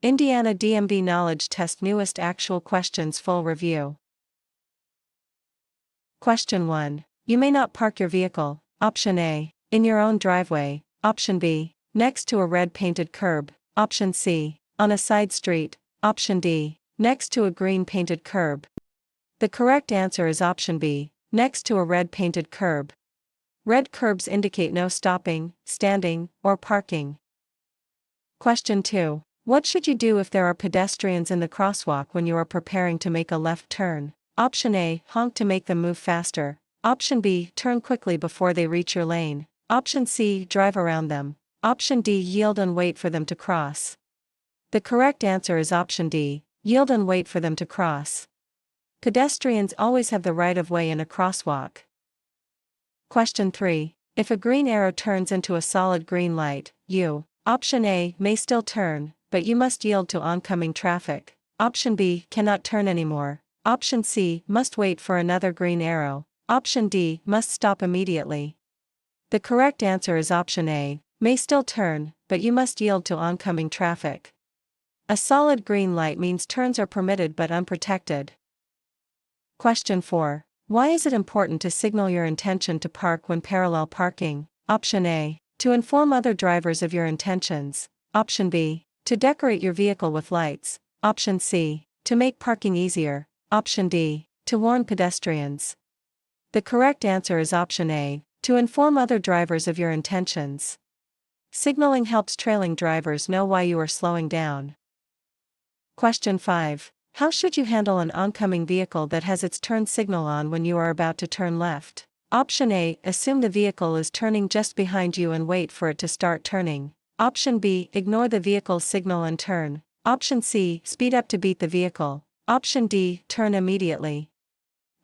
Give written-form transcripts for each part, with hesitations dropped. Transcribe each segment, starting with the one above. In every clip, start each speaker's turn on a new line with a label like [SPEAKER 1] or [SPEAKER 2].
[SPEAKER 1] Indiana DMV Knowledge Test Newest Actual Questions Full Review. Question 1. You may not park your vehicle, option A, in your own driveway, option B, next to a red painted curb, option C, on a side street, option D, next to a green painted curb. The correct answer is option B, next to a red painted curb. Red curbs indicate no stopping, standing, or parking. Question 2. What should you do if there are pedestrians in the crosswalk when you are preparing to make a left turn? Option A, honk to make them move faster. Option B, turn quickly before they reach your lane. Option C, drive around them. Option D, yield and wait for them to cross. The correct answer is option D, yield and wait for them to cross. Pedestrians always have the right of way in a crosswalk. Question 3. If a green arrow turns into a solid green light, you, option A, may still turn, but you must yield to oncoming traffic. Option B, cannot turn anymore. Option C, must wait for another green arrow. Option D, must stop immediately. The correct answer is option A, may still turn, but you must yield to oncoming traffic. A solid green light means turns are permitted but unprotected. Question 4. Why is it important to signal your intention to park when parallel parking? Option A, to inform other drivers of your intentions. Option B, to decorate your vehicle with lights. Option C, to make parking easier. Option D, to warn pedestrians. The correct answer is option A, to inform other drivers of your intentions. Signaling helps trailing drivers know why you are slowing down. Question 5. How should you handle an oncoming vehicle that has its turn signal on when you are about to turn left? Option A, assume the vehicle is turning just behind you and wait for it to start turning. Option B, ignore the vehicle's signal and turn. Option C, speed up to beat the vehicle. Option D, turn immediately.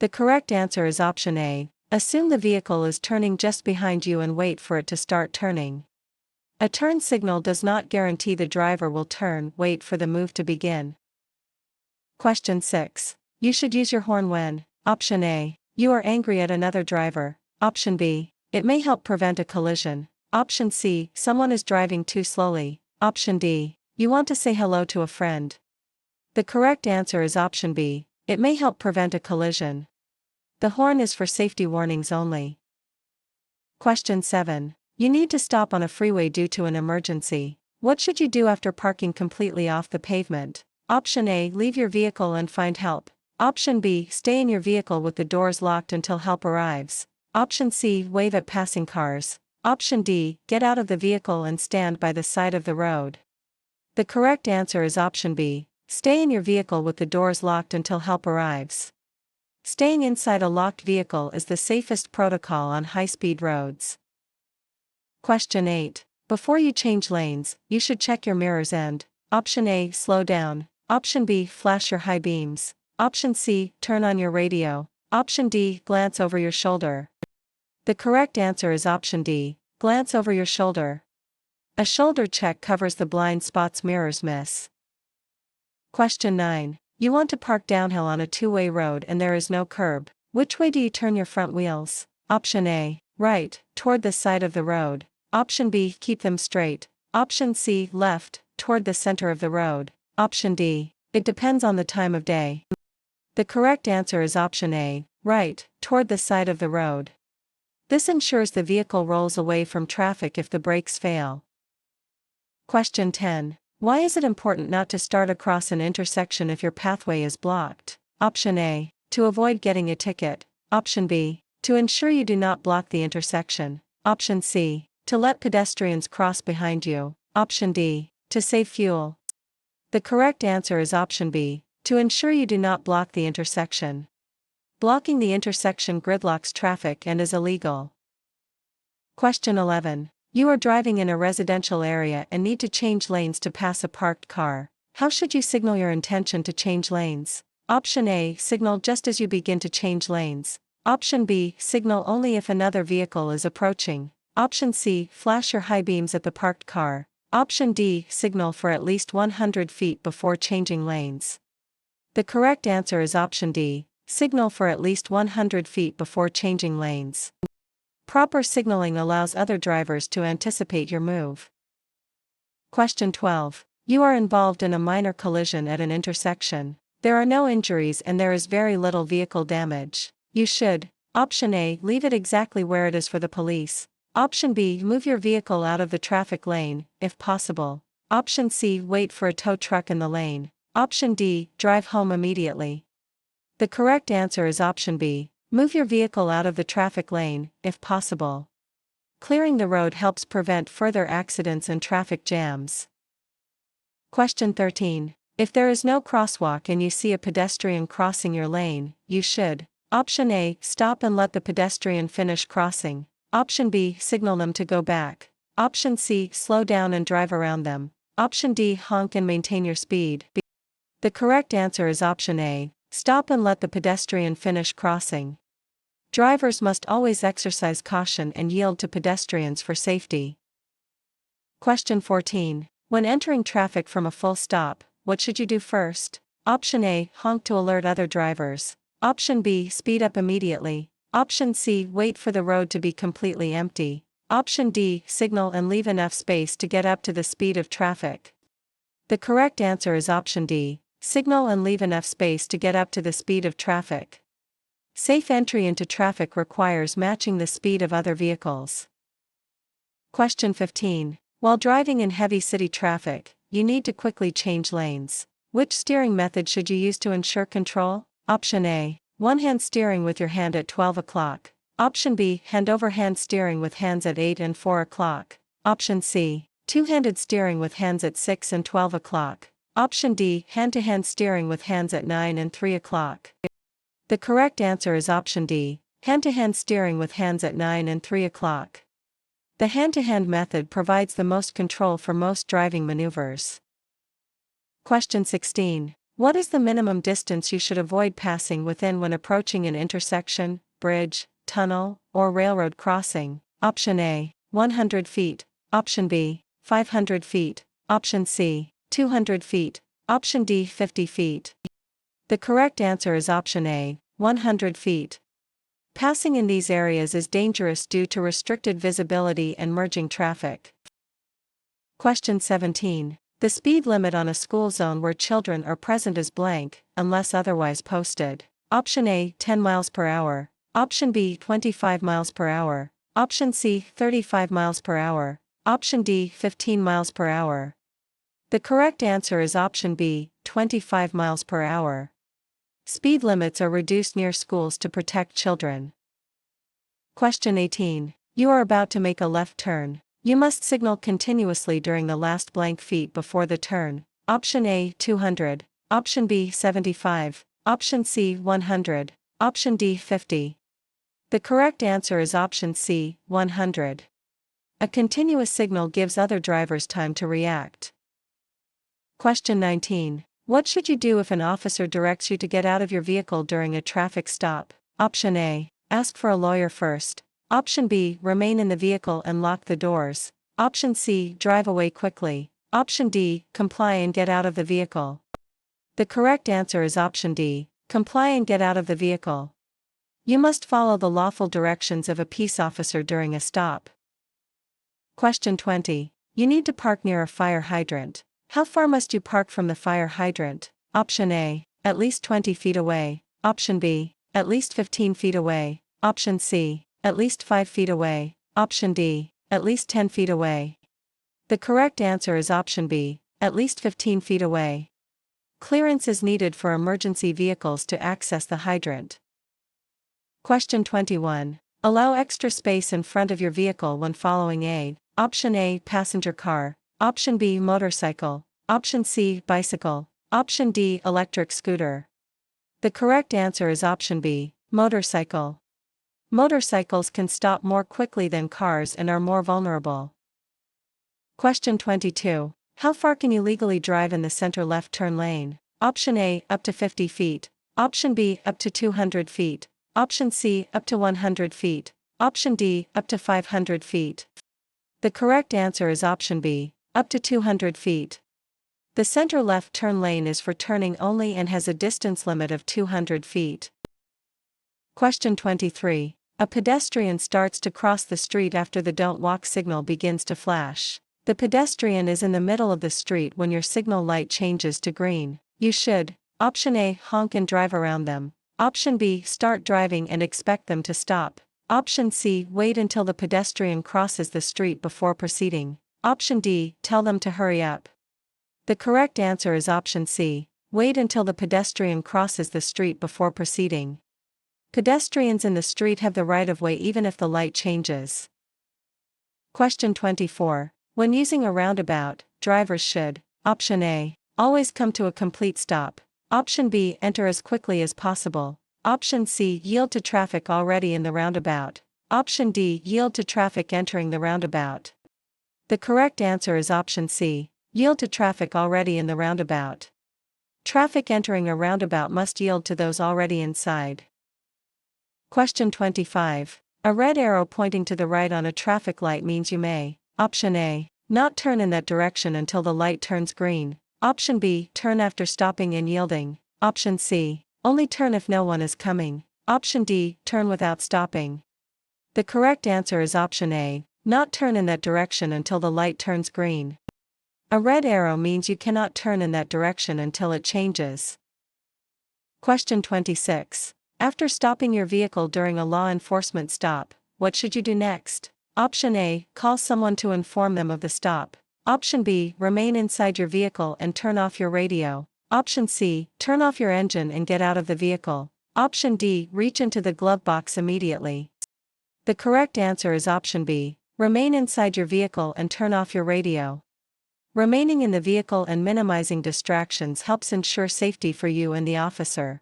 [SPEAKER 1] The correct answer is option A, assume the vehicle is turning just behind you and wait for it to start turning. A turn signal does not guarantee the driver will turn, wait for the move to begin. Question 6. You should use your horn when, option A, you are angry at another driver. Option B, it may help prevent a collision. Option C, someone is driving too slowly. Option D, you want to say hello to a friend. The correct answer is option B, it may help prevent a collision. The horn is for safety warnings only. Question 7. You need to stop on a freeway due to an emergency. What should you do after parking completely off the pavement? Option A, leave your vehicle and find help. Option B, stay in your vehicle with the doors locked until help arrives. Option C, wave at passing cars. Option D, get out of the vehicle and stand by the side of the road. The correct answer is option B, stay in your vehicle with the doors locked until help arrives. Staying inside a locked vehicle is the safest protocol on high-speed roads. Question 8. Before you change lanes, you should check your mirrors and option A, slow down. Option B, flash your high beams. Option C, turn on your radio. Option D, glance over your shoulder. The correct answer is option D, glance over your shoulder. A shoulder check covers the blind spots mirrors miss. Question 9. You want to park downhill on a two-way road and there is no curb. Which way do you turn your front wheels? Option A, right, toward the side of the road. Option B, keep them straight. Option C, left, toward the center of the road. Option D, it depends on the time of day. The correct answer is option A, right, toward the side of the road. This ensures the vehicle rolls away from traffic if the brakes fail. Question 10. Why is it important not to start across an intersection if your pathway is blocked? Option A, to avoid getting a ticket. Option B, to ensure you do not block the intersection. Option C, to let pedestrians cross behind you. Option D, to save fuel. The correct answer is option B, to ensure you do not block the intersection. Blocking the intersection gridlocks traffic and is illegal. Question 11. You are driving in a residential area and need to change lanes to pass a parked car. How should you signal your intention to change lanes? Option A, signal just as you begin to change lanes. Option B, signal only if another vehicle is approaching. Option C, flash your high beams at the parked car. Option D, signal for at least 100 feet before changing lanes. The correct answer is option D, signal for at least 100 feet before changing lanes. Proper signaling allows other drivers to anticipate your move. Question 12. You are involved in a minor collision at an intersection. There are no injuries and there is very little vehicle damage. You should, option A, leave it exactly where it is for the police. Option B, move your vehicle out of the traffic lane, if possible. Option C, wait for a tow truck in the lane. Option D, drive home immediately. The correct answer is option B, move your vehicle out of the traffic lane, if possible. Clearing the road helps prevent further accidents and traffic jams. Question 13. If there is no crosswalk and you see a pedestrian crossing your lane, you should, option A, stop and let the pedestrian finish crossing. Option B, signal them to go back. Option C, slow down and drive around them. Option D, honk and maintain your speed. The correct answer is option A, stop and let the pedestrian finish crossing. Drivers must always exercise caution and yield to pedestrians for safety. Question 14. When entering traffic from a full stop, what should you do first? Option A, honk to alert other drivers. Option B, speed up immediately. Option C, wait for the road to be completely empty. Option D, signal and leave enough space to get up to the speed of traffic. The correct answer is option D, signal and leave enough space to get up to the speed of traffic. Safe entry into traffic requires matching the speed of other vehicles. Question 15. While driving in heavy city traffic, you need to quickly change lanes. Which steering method should you use to ensure control? Option A, one-hand steering with your hand at 12 o'clock. Option B, hand-over-hand steering with hands at 8 and 4 o'clock. Option C, two-handed steering with hands at 6 and 12 o'clock. Option D, hand-to-hand steering with hands at 9 and 3 o'clock. The correct answer is option D, hand-to-hand steering with hands at 9 and 3 o'clock. The hand-to-hand method provides the most control for most driving maneuvers. Question 16. What is the minimum distance you should avoid passing within when approaching an intersection, bridge, tunnel, or railroad crossing? Option A, 100 feet. Option B, 500 feet. Option C, 200 feet. Option D, 50 feet. The correct answer is option A, 100 feet. Passing in these areas is dangerous due to restricted visibility and merging traffic. Question 17. The speed limit on a school zone where children are present is blank, unless otherwise posted. Option A, 10 miles per hour. Option B, 25 miles per hour. Option C, 35 miles per hour. Option D, 15 miles per hour. The correct answer is option B, 25 miles per hour. Speed limits are reduced near schools to protect children. Question 18. You are about to make a left turn. You must signal continuously during the last blank feet before the turn. Option A, 200. Option B, 75. Option C, 100. Option D, 50. The correct answer is option C, 100. A continuous signal gives other drivers time to react. Question 19. What should you do if an officer directs you to get out of your vehicle during a traffic stop? Option A, ask for a lawyer first. Option B, remain in the vehicle and lock the doors. Option C, drive away quickly. Option D, comply and get out of the vehicle. The correct answer is option D, comply and get out of the vehicle. You must follow the lawful directions of a peace officer during a stop. Question 20. You need to park near a fire hydrant. How far must you park from the fire hydrant? Option A, at least 20 feet away. Option B, at least 15 feet away. Option C, at least 5 feet away. Option D, at least 10 feet away. The correct answer is option B, at least 15 feet away. Clearance is needed for emergency vehicles to access the hydrant. Question 21. Allow extra space in front of your vehicle when following A. Option A, passenger car. Option B, motorcycle. Option C, bicycle. Option D, electric scooter. The correct answer is option B, motorcycle. Motorcycles can stop more quickly than cars and are more vulnerable. Question 22. How far can you legally drive in the center left turn lane? Option A, up to 50 feet. Option B, up to 200 feet. Option C, up to 100 feet. Option D, up to 500 feet. The correct answer is option B, up to 200 feet. The center left turn lane is for turning only and has a distance limit of 200 feet. Question 23. A pedestrian starts to cross the street after the don't walk signal begins to flash. The pedestrian is in the middle of the street when your signal light changes to green. You should, option A, honk and drive around them. Option B, start driving and expect them to stop. Option C, wait until the pedestrian crosses the street before proceeding. Option D, tell them to hurry up. The correct answer is option C, wait until the pedestrian crosses the street before proceeding. Pedestrians in the street have the right of way even if the light changes. Question 24. When using a roundabout, drivers should, option A, always come to a complete stop. Option B, enter as quickly as possible. Option C, yield to traffic already in the roundabout. Option D, yield to traffic entering the roundabout. The correct answer is option C, yield to traffic already in the roundabout. Traffic entering a roundabout must yield to those already inside. Question 25. A red arrow pointing to the right on a traffic light means you may, option A, not turn in that direction until the light turns green. Option B, turn after stopping and yielding. Option C, only turn if no one is coming. Option D, turn without stopping. The correct answer is option A, not turn in that direction until the light turns green. A red arrow means you cannot turn in that direction until it changes. Question 26. After stopping your vehicle during a law enforcement stop, what should you do next? Option A, call someone to inform them of the stop. Option B, remain inside your vehicle and turn off your radio. Option C, turn off your engine and get out of the vehicle. Option D, reach into the glove box immediately. The correct answer is option B, remain inside your vehicle and turn off your radio. Remaining in the vehicle and minimizing distractions helps ensure safety for you and the officer.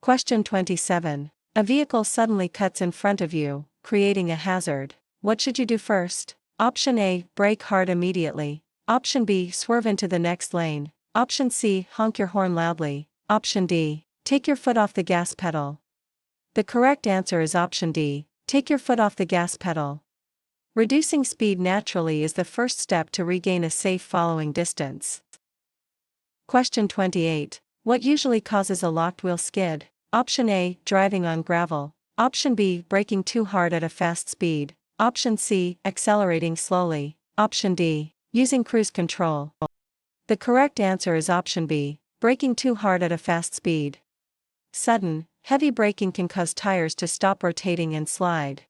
[SPEAKER 1] Question 27. A vehicle suddenly cuts in front of you, creating a hazard. What should you do first? Option A, brake hard immediately. Option B, swerve into the next lane. Option C, honk your horn loudly. Option D, take your foot off the gas pedal. The correct answer is option D, take your foot off the gas pedal. Reducing speed naturally is the first step to regain a safe following distance. Question 28. What usually causes a locked wheel skid? Option A, driving on gravel. Option B, braking too hard at a fast speed. Option C, accelerating slowly. Option D, using cruise control. The correct answer is option B, braking too hard at a fast speed. Sudden, heavy braking can cause tires to stop rotating and slide.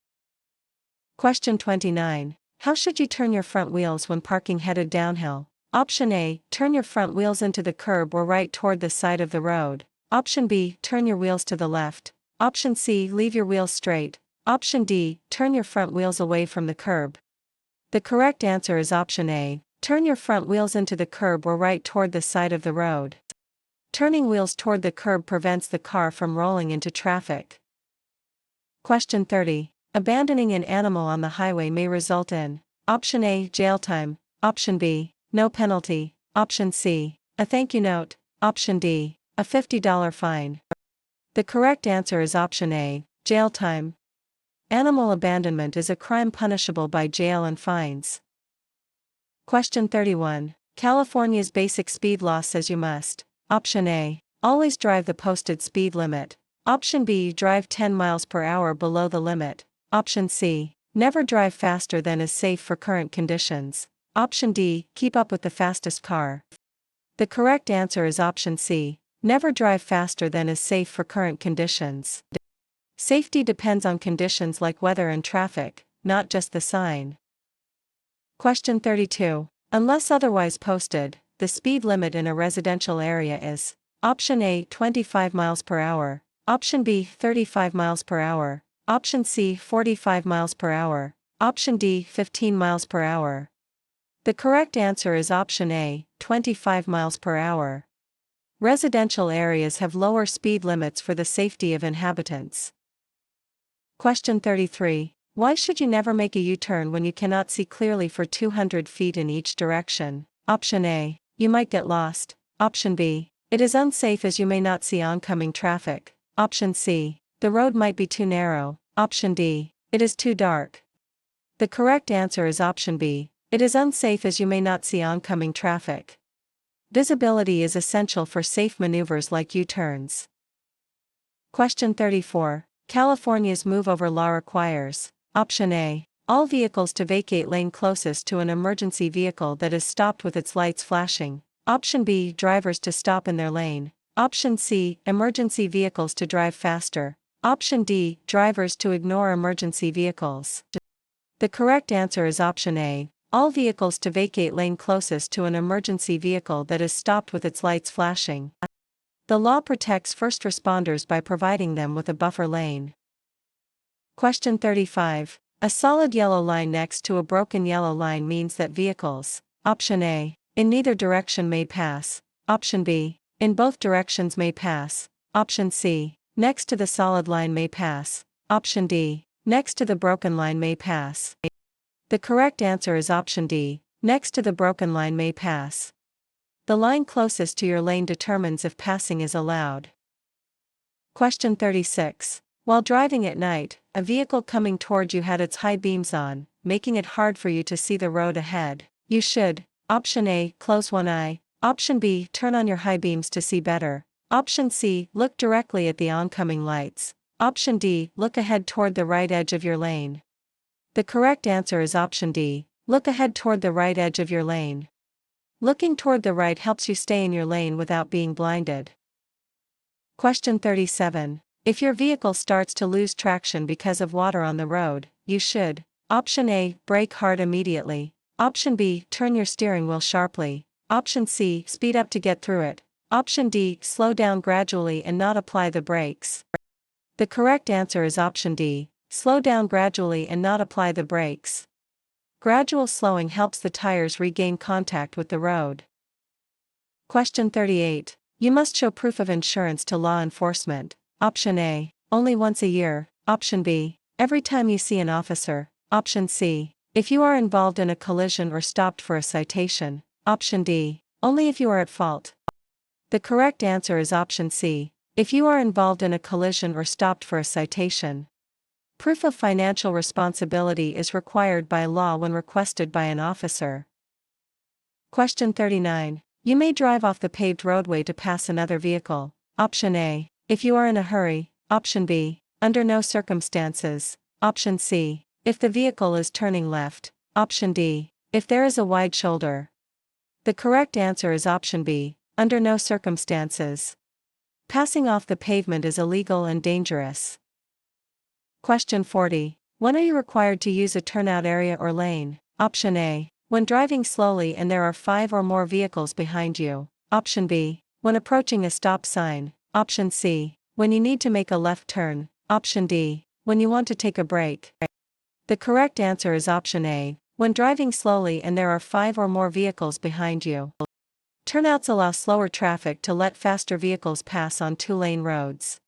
[SPEAKER 1] Question 29. How should you turn your front wheels when parking headed downhill? Option A, turn your front wheels into the curb or right toward the side of the road. Option B, turn your wheels to the left. Option C, leave your wheels straight. Option D, turn your front wheels away from the curb. The correct answer is option A, turn your front wheels into the curb or right toward the side of the road. Turning wheels toward the curb prevents the car from rolling into traffic. Question 30. Abandoning an animal on the highway may result in option A, jail time. Option B, no penalty. Option C, a thank you note. Option D, a $50 fine. The correct answer is option A, jail time. Animal abandonment is a crime punishable by jail and fines. Question 31. California's basic speed law says you must. Option A, always drive the posted speed limit. Option B, drive 10 miles per hour below the limit. Option C, never drive faster than is safe for current conditions. Option D, keep up with the fastest car. The correct answer is option C, never drive faster than is safe for current conditions. Safety depends on conditions like weather and traffic, not just the sign. Question 32. Unless otherwise posted, the speed limit in a residential area is option A, 25 miles per hour. Option B, 35 miles per hour. Option C, 45 miles per hour. Option D, 15 miles per hour. The correct answer is option A, 25 miles per hour. Residential areas have lower speed limits for the safety of inhabitants. Question 33. Why should you never make a U-turn when you cannot see clearly for 200 feet in each direction? Option A, you might get lost. Option B, it is unsafe as you may not see oncoming traffic. Option C, the road might be too narrow. Option D, it is too dark. The correct answer is option B, it is unsafe as you may not see oncoming traffic. Visibility is essential for safe maneuvers like U-turns. Question 34. California's move-over law requires option A, All vehicles to vacate lane closest to an emergency vehicle that is stopped with its lights flashing. Option B, drivers to stop in their lane. Option C, emergency vehicles to drive faster. Option D, drivers to ignore emergency vehicles. The correct answer is option A, all vehicles to vacate lane closest to an emergency vehicle that is stopped with its lights flashing. The law protects first responders by providing them with a buffer lane. Question 35. A solid yellow line next to a broken yellow line means that vehicles, option A, in neither direction may pass. Option B, in both directions may pass. Option C, next to the solid line may pass. Option D, next to the broken line may pass. The correct answer is option D, next to the broken line may pass. The line closest to your lane determines if passing is allowed. Question 36. While driving at night, a vehicle coming toward you had its high beams on, making it hard for you to see the road ahead. You should, option A, close one eye. Option B, turn on your high beams to see better. Option C, look directly at the oncoming lights. Option D, look ahead toward the right edge of your lane. The correct answer is option D, look ahead toward the right edge of your lane. Looking toward the right helps you stay in your lane without being blinded. Question 37. If your vehicle starts to lose traction because of water on the road, you should, option A, brake hard immediately. Option B, turn your steering wheel sharply. Option C, speed up to get through it. Option D, slow down gradually and not apply the brakes. The correct answer is option D, slow down gradually and not apply the brakes. Gradual slowing helps the tires regain contact with the road. Question 38. You must show proof of insurance to law enforcement. Option A, only once a year. Option B, every time you see an officer. Option C, if you are involved in a collision or stopped for a citation. Option D, only if you are at fault. The correct answer is option C, if you are involved in a collision or stopped for a citation. Proof of financial responsibility is required by law when requested by an officer. Question 39. You may drive off the paved roadway to pass another vehicle. Option A, if you are in a hurry. Option B, under no circumstances. Option C, if the vehicle is turning left. Option D, if there is a wide shoulder. The correct answer is option B, under no circumstances. Passing off the pavement is illegal and dangerous. Question 40. When are you required to use a turnout area or lane? Option A, when driving slowly and there are 5 or more vehicles behind you. Option B, when approaching a stop sign. Option C, when you need to make a left turn. Option D, when you want to take a break. The correct answer is option A, when driving slowly and there are 5 or more vehicles behind you. Turnouts allow slower traffic to let faster vehicles pass on 2-lane roads.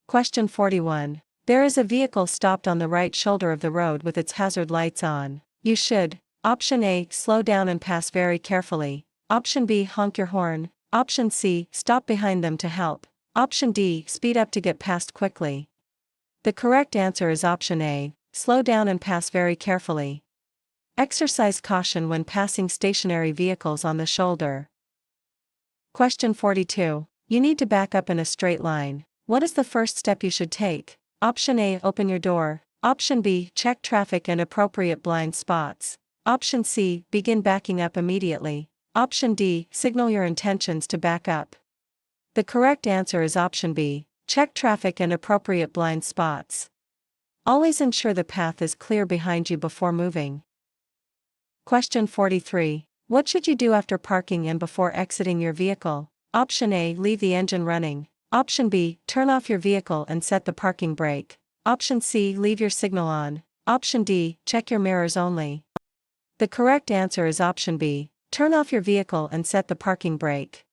[SPEAKER 1] Question 41. There is a vehicle stopped on the right shoulder of the road with its hazard lights on. You should, option A, slow down and pass very carefully. Option B, honk your horn. Option C, stop behind them to help. Option D, speed up to get past quickly. The correct answer is option A, slow down and pass very carefully. Exercise caution when passing stationary vehicles on the shoulder. Question 42. You need to back up in a straight line. What is the first step you should take? Option A, open your door. Option B, check traffic and appropriate blind spots. Option C, begin backing up immediately. Option D, signal your intentions to back up. The correct answer is option B, check traffic and appropriate blind spots. Always ensure the path is clear behind you before moving. Question 43. What should you do after parking and before exiting your vehicle? Option A, leave the engine running. Option B, turn off your vehicle and set the parking brake. Option C, leave your signal on. Option D, check your mirrors only. The correct answer is option B, turn off your vehicle and set the parking brake.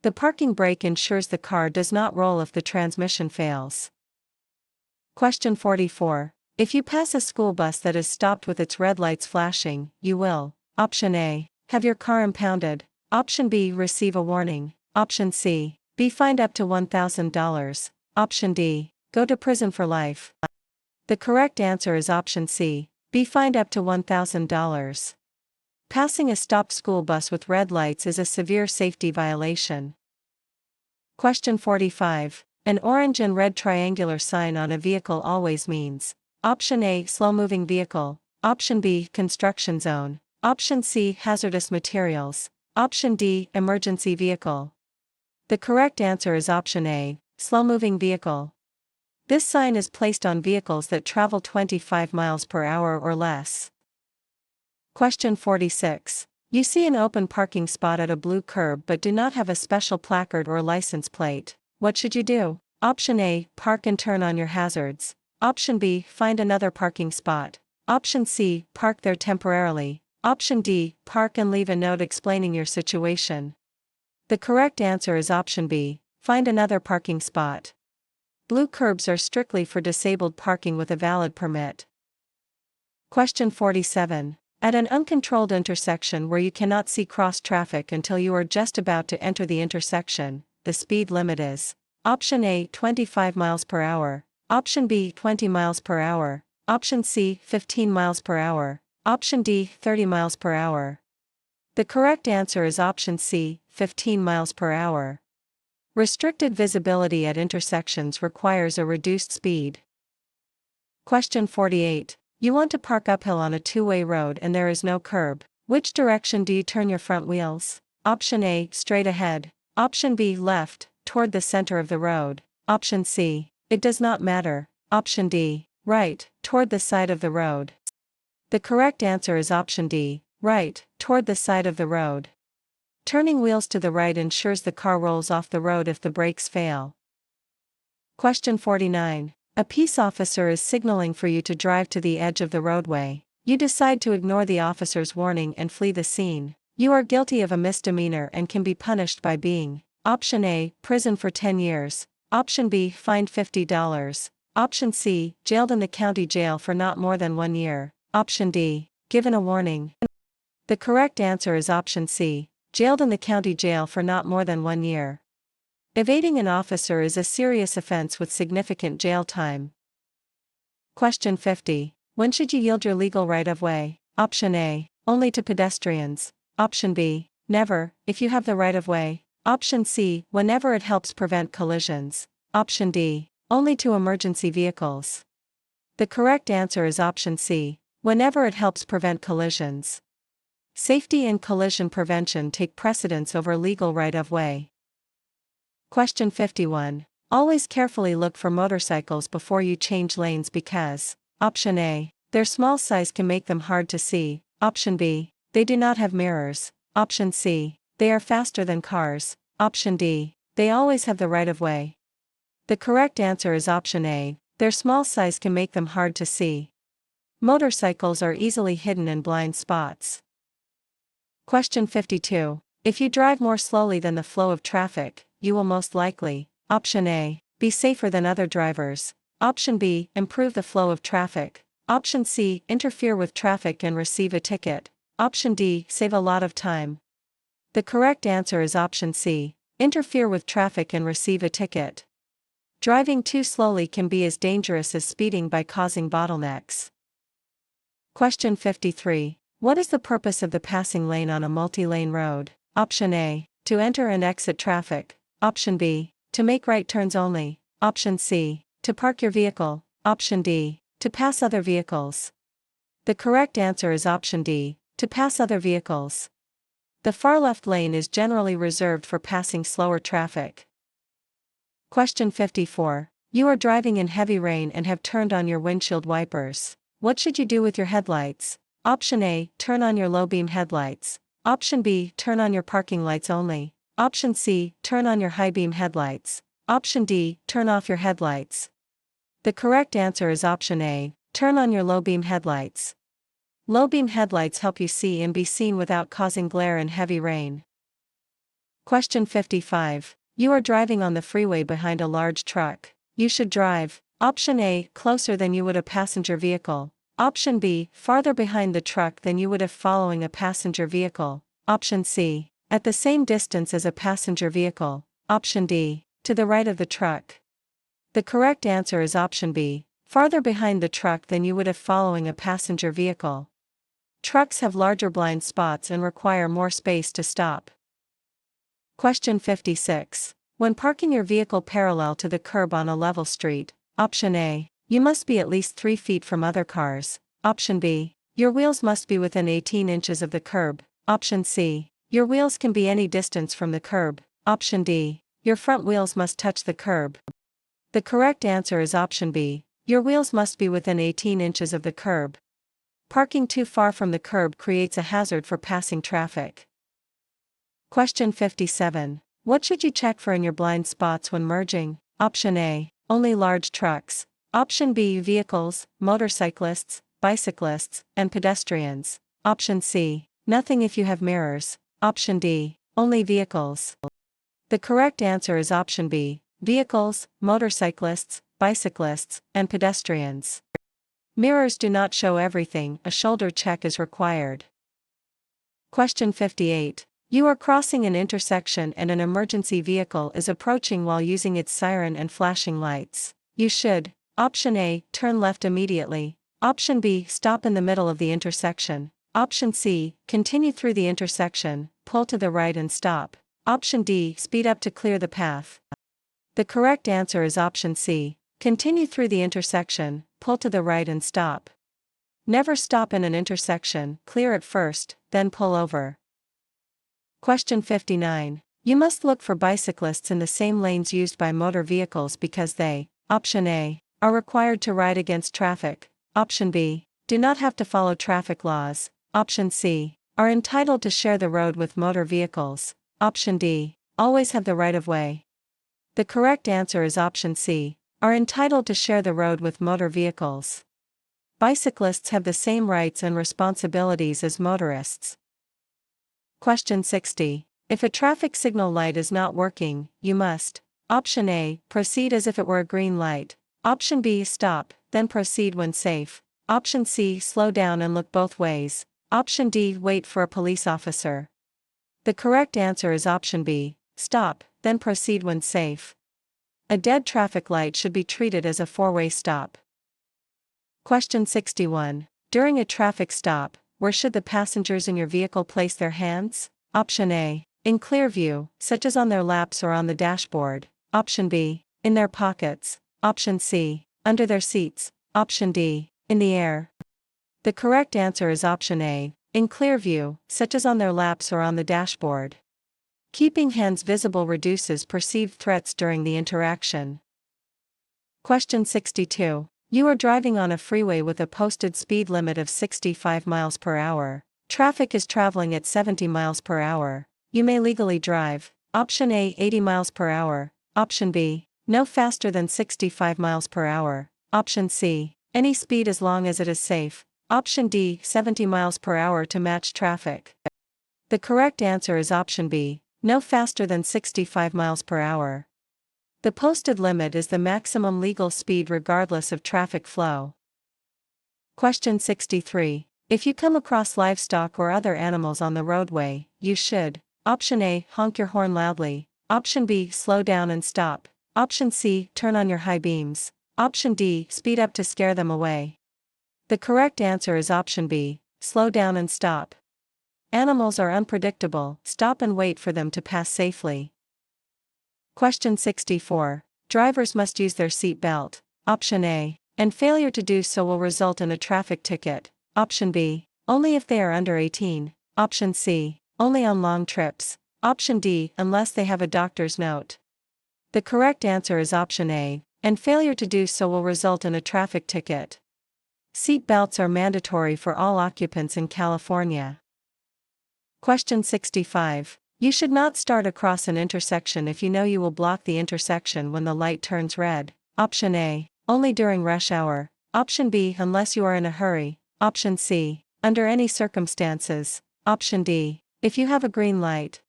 [SPEAKER 1] The parking brake ensures the car does not roll if the transmission fails. Question 44. If you pass a school bus that is stopped with its red lights flashing, you will, option A, have your car impounded. Option B, receive a warning. Option C, be fined up to $1,000. Option D, go to prison for life. The correct answer is option C, be fined up to $1,000. Passing a stopped school bus with red lights is a severe safety violation. Question 45. An orange and red triangular sign on a vehicle always means. Option A, slow-moving vehicle. Option B, construction zone. Option C, hazardous materials. Option D, emergency vehicle. The correct answer is option A, slow-moving vehicle. This sign is placed on vehicles that travel 25 miles per hour or less. Question 46. You see an open parking spot at a blue curb but do not have a special placard or license plate. What should you do? Option A, park and turn on your hazards. Option B, find another parking spot. Option C, park there temporarily. Option D, park and leave a note explaining your situation. The correct answer is option B, find another parking spot. Blue curbs are strictly for disabled parking with a valid permit. Question 47. At an uncontrolled intersection where you cannot see cross traffic until you are just about to enter the intersection, the speed limit is option A, 25 miles per hour, option B, 20 miles per hour, option C, 15 miles per hour, option D, 30 miles per hour. The correct answer is option C, 15 miles per hour. Restricted visibility at intersections requires a reduced speed. Question 48. You want to park uphill on a two-way road and there is no curb. Which direction do you turn your front wheels? Option A, straight ahead. Option B, left, toward the center of the road. Option C, it does not matter. Option D, right, toward the side of the road. The correct answer is option D, right, toward the side of the road. Turning wheels to the right ensures the car rolls off the road if the brakes fail. Question 49. A peace officer is signaling for you to drive to the edge of the roadway. You decide to ignore the officer's warning and flee the scene. You are guilty of a misdemeanor and can be punished by being option A, prison for 10 years. Option B, fined $50. Option C, jailed in the county jail for not more than 1 year. Option D, given a warning. The correct answer is option C, jailed in the county jail for not more than 1 year. Evading an officer is a serious offense with significant jail time. Question 50. When should you yield your legal right-of-way? Option A, only to pedestrians. Option B, never, if you have the right-of-way. Option C, whenever it helps prevent collisions. Option D, only to emergency vehicles. The correct answer is option C, whenever it helps prevent collisions. Safety and collision prevention take precedence over legal right-of-way. Question 51. Always carefully look for motorcycles before you change lanes because option A, their small size can make them hard to see. Option B, they do not have mirrors. Option C, they are faster than cars. Option D, they always have the right-of-way. The correct answer is option A, their small size can make them hard to see. Motorcycles are easily hidden in blind spots. Question 52. If you drive more slowly than the flow of traffic, you will most likely, option A, be safer than other drivers. Option B, improve the flow of traffic. Option C, interfere with traffic and receive a ticket. Option D, save a lot of time. The correct answer is option C, interfere with traffic and receive a ticket. Driving too slowly can be as dangerous as speeding by causing bottlenecks. Question 53. What is the purpose of the passing lane on a multi-lane road? Option A, to enter and exit traffic. Option B, to make right turns only. Option C, to park your vehicle. Option D, to pass other vehicles. The correct answer is option D, to pass other vehicles. The far left lane is generally reserved for passing slower traffic. Question 54. You are driving in heavy rain and have turned on your windshield wipers. What should you do with your headlights? Option A, turn on your low beam headlights. Option B, turn on your parking lights only. Option C, turn on your high beam headlights. Option D, turn off your headlights. The correct answer is option A, turn on your low beam headlights. Low beam headlights help you see and be seen without causing glare in heavy rain. Question 55. You are driving on the freeway behind a large truck. You should drive, option A, closer than you would a passenger vehicle. Option B, farther behind the truck than you would if following a passenger vehicle. Option C, at the same distance as a passenger vehicle. Option D, to the right of the truck. The correct answer is option B, farther behind the truck than you would if following a passenger vehicle. Trucks have larger blind spots and require more space to stop. Question 56. When parking your vehicle parallel to the curb on a level street, option A, You must be at least 3 feet from other cars. Option B. Your wheels must be within 18 inches of the curb. Option C. Your wheels can be any distance from the curb. Option D. Your front wheels must touch the curb. The correct answer is option B. Your wheels must be within 18 inches of the curb. Parking too far from the curb creates a hazard for passing traffic. Question 57. What should you check for in your blind spots when merging? Option A. Only large trucks. Option B. Vehicles, motorcyclists, bicyclists, and pedestrians. Option C. Nothing if you have mirrors. Option D. Only vehicles. The correct answer is option B. Vehicles, motorcyclists, bicyclists, and pedestrians. Mirrors do not show everything, a shoulder check is required. Question 58. You are crossing an intersection and an emergency vehicle is approaching while using its siren and flashing lights. You should, option A, turn left immediately. Option B, stop in the middle of the intersection. Option C, continue through the intersection, pull to the right and stop. Option D, speed up to clear the path. The correct answer is option C, continue through the intersection, pull to the right and stop. Never stop in an intersection, clear it first, then pull over. Question 59. You must look for bicyclists in the same lanes used by motor vehicles because they, option A, are required to ride against traffic. Option B, do not have to follow traffic laws. Option C, are entitled to share the road with motor vehicles. Option D, always have the right of way. The correct answer is option C, are entitled to share the road with motor vehicles. Bicyclists have the same rights and responsibilities as motorists. Question 60. If a traffic signal light is not working, you must, option A, proceed as if it were a green light. Option B, stop, then proceed when safe. Option C, slow down and look both ways. Option D, wait for a police officer. The correct answer is option B, stop, then proceed when safe. A dead traffic light should be treated as a four-way stop. Question 61. During a traffic stop, where should the passengers in your vehicle place their hands? Option A, in clear view, such as on their laps or on the dashboard. Option B, in their pockets. Option C, under their seats. Option D, in the air. The correct answer is option A, in clear view, such as on their laps or on the dashboard. Keeping hands visible reduces perceived threats during the interaction. Question 62. You are driving on a freeway with a posted speed limit of 65 miles per hour. Traffic is traveling at 70 miles per hour. You may legally drive. Option A, 80 miles per hour. Option B, no faster than 65 miles per hour. Option C, any speed as long as it is safe. Option D, 70 miles per hour to match traffic. The correct answer is option B, no faster than 65 miles per hour. The posted limit is the maximum legal speed regardless of traffic flow. Question 63. If you come across livestock or other animals on the roadway, you should, option A, honk your horn loudly. Option B, slow down and stop. Option C, turn on your high beams. Option D, speed up to scare them away. The correct answer is option B, slow down and stop. Animals are unpredictable, stop and wait for them to pass safely. Question 64. Drivers must use their seat belt. Option A, and failure to do so will result in a traffic ticket. Option B, only if they are under 18. Option C, only on long trips. Option D, unless they have a doctor's note. The correct answer is option A, and failure to do so will result in a traffic ticket. Seat belts are mandatory for all occupants in California. Question 65. You should not start across an intersection if you know you will block the intersection when the light turns red. Option A, only during rush hour. Option B, unless you are in a hurry. Option C, under any circumstances. Option D, if you have a green light.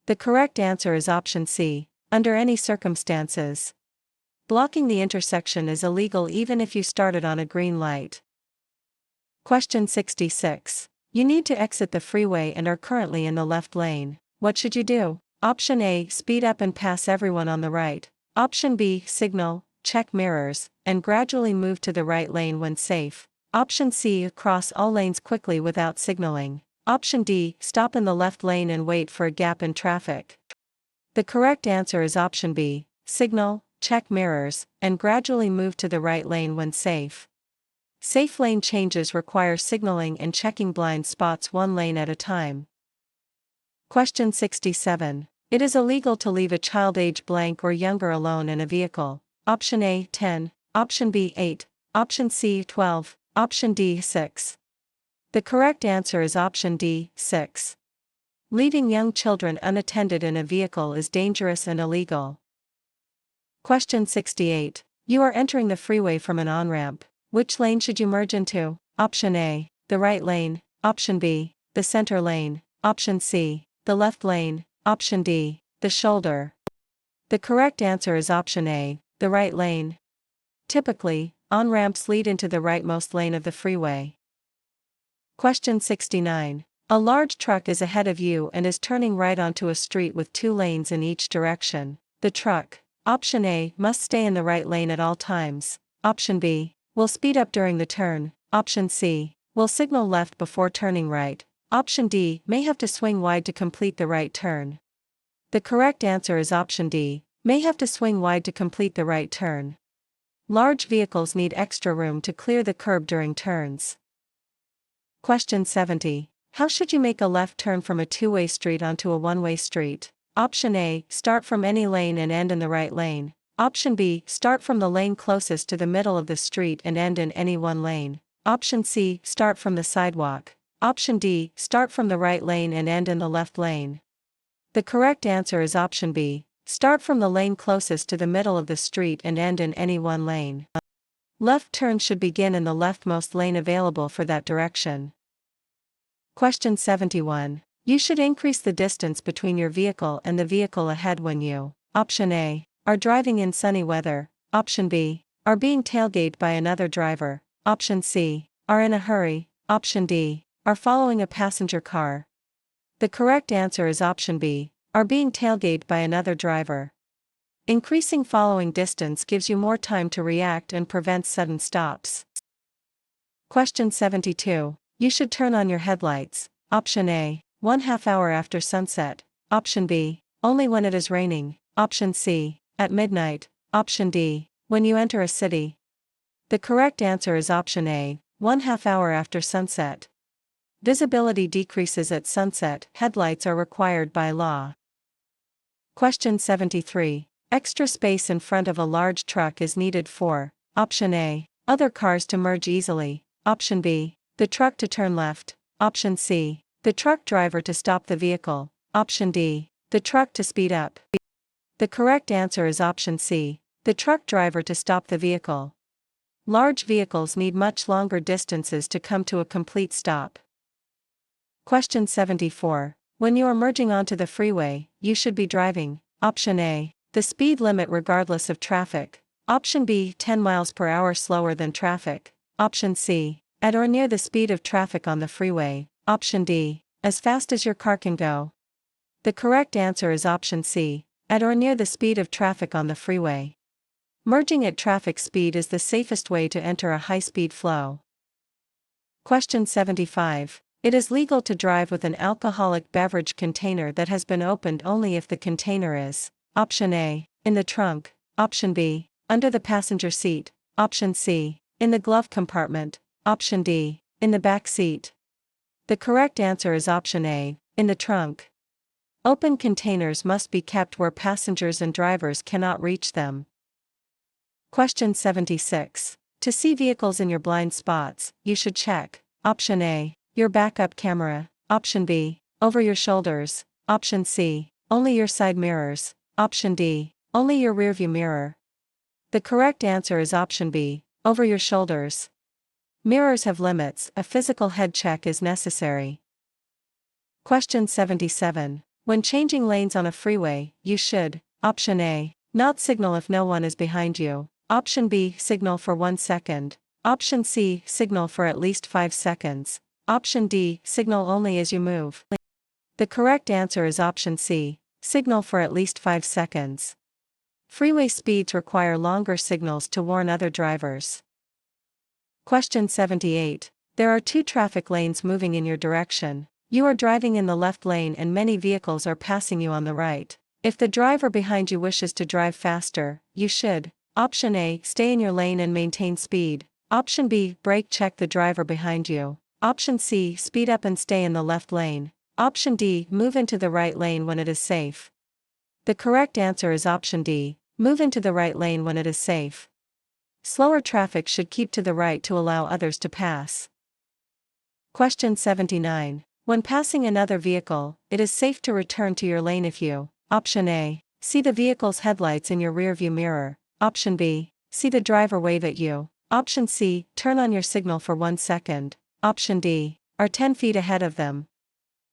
[SPEAKER 1] The correct answer is option C, under any circumstances. Blocking the intersection is illegal even if you started on a green light. Question 66. You need to exit the freeway and are currently in the left lane. What should you do? Option A, speed up and pass everyone on the right. Option B, signal, check mirrors, and gradually move to the right lane when safe. Option C, cross all lanes quickly without signaling. Option D, stop in the left lane and wait for a gap in traffic. The correct answer is option B, signal, check mirrors, and gradually move to the right lane when safe. Safe lane changes require signaling and checking blind spots one lane at a time. Question 67. It is illegal to leave a child age blank or younger alone in a vehicle. Option A, 10, Option B, 8, Option C, 12, Option D, 6. The correct answer is Option D, 6. Leaving young children unattended in a vehicle is dangerous and illegal. Question 68. You are entering the freeway from an on-ramp. Which lane should you merge into? Option A, the right lane. Option B, the center lane. Option C, the left lane. Option D, the shoulder. The correct answer is Option A, the right lane. Typically, on-ramps lead into the rightmost lane of the freeway. Question 69. A large truck is ahead of you and is turning right onto a street with 2 lanes in each direction. The truck, Option A, must stay in the right lane at all times. Option B, will speed up during the turn. Option C, will signal left before turning right. Option D, may have to swing wide to complete the right turn. The correct answer is Option D, may have to swing wide to complete the right turn. Large vehicles need extra room to clear the curb during turns. Question 70. How should you make a left turn from a two-way street onto a one-way street? Option A, start from any lane and end in the right lane. Option B, start from the lane closest to the middle of the street and end in any one lane. Option C, start from the sidewalk. Option D, start from the right lane and end in the left lane. The correct answer is Option B, start from the lane closest to the middle of the street and end in any one lane. Left turn should begin in the leftmost lane available for that direction. Question 71. You should increase the distance between your vehicle and the vehicle ahead when you, Option A, are driving in sunny weather. Option B, are being tailgated by another driver. Option C, are in a hurry. Option D, are following a passenger car. The correct answer is Option B, are being tailgated by another driver. Increasing following distance gives you more time to react and prevents sudden stops. Question 72. You should turn on your headlights. Option A, 1/2 hour after sunset. Option B, only when it is raining. Option C, at midnight. Option D, when you enter a city. The correct answer is Option A, 1/2 hour after sunset. Visibility decreases at sunset. Headlights are required by law. Question 73. Extra space in front of a large truck is needed for, Option A, other cars to merge easily. Option B, the truck to turn left. Option C, the truck driver to stop the vehicle. Option D, the truck to speed up. The correct answer is Option C, the truck driver to stop the vehicle. Large vehicles need much longer distances to come to a complete stop. Question 74. When you are merging onto the freeway, you should be driving, Option A, the speed limit regardless of traffic. Option B, 10 miles per hour slower than traffic. Option C, at or near the speed of traffic on the freeway. Option D, as fast as your car can go. The correct answer is Option C, at or near the speed of traffic on the freeway. Merging at traffic speed is the safest way to enter a high-speed flow. Question 75. It is legal to drive with an alcoholic beverage container that has been opened only if the container is, Option A, in the trunk. Option B, under the passenger seat. Option C, in the glove compartment. Option D, in the back seat. The correct answer is Option A, in the trunk. Open containers must be kept where passengers and drivers cannot reach them. Question 76. To see vehicles in your blind spots, you should check, Option A, your backup camera. Option B, over your shoulders. Option C, only your side mirrors. Option D, only your rearview mirror. The correct answer is Option B, over your shoulders. Mirrors have limits, a physical head check is necessary. Question 77. When changing lanes on a freeway, you should, Option A, not signal if no one is behind you. Option B, signal for 1 second. Option C, signal for at least 5 seconds. Option D, signal only as you move. The correct answer is Option C, signal for at least 5 seconds. Freeway speeds require longer signals to warn other drivers. Question 78. There are 2 traffic lanes moving in your direction. You are driving in the left lane and many vehicles are passing you on the right. If the driver behind you wishes to drive faster, you should. Option A, stay in your lane and maintain speed. Option B, brake check the driver behind you. Option C, speed up and stay in the left lane. Option D, move into the right lane when it is safe. The correct answer is option D, move into the right lane when it is safe. Slower traffic should keep to the right to allow others to pass. Question 79. When passing another vehicle, it is safe to return to your lane if you: Option A, see the vehicle's headlights in your rearview mirror. Option B, see the driver wave at you. Option C, turn on your signal for 1 second. Option D, are 10 feet ahead of them.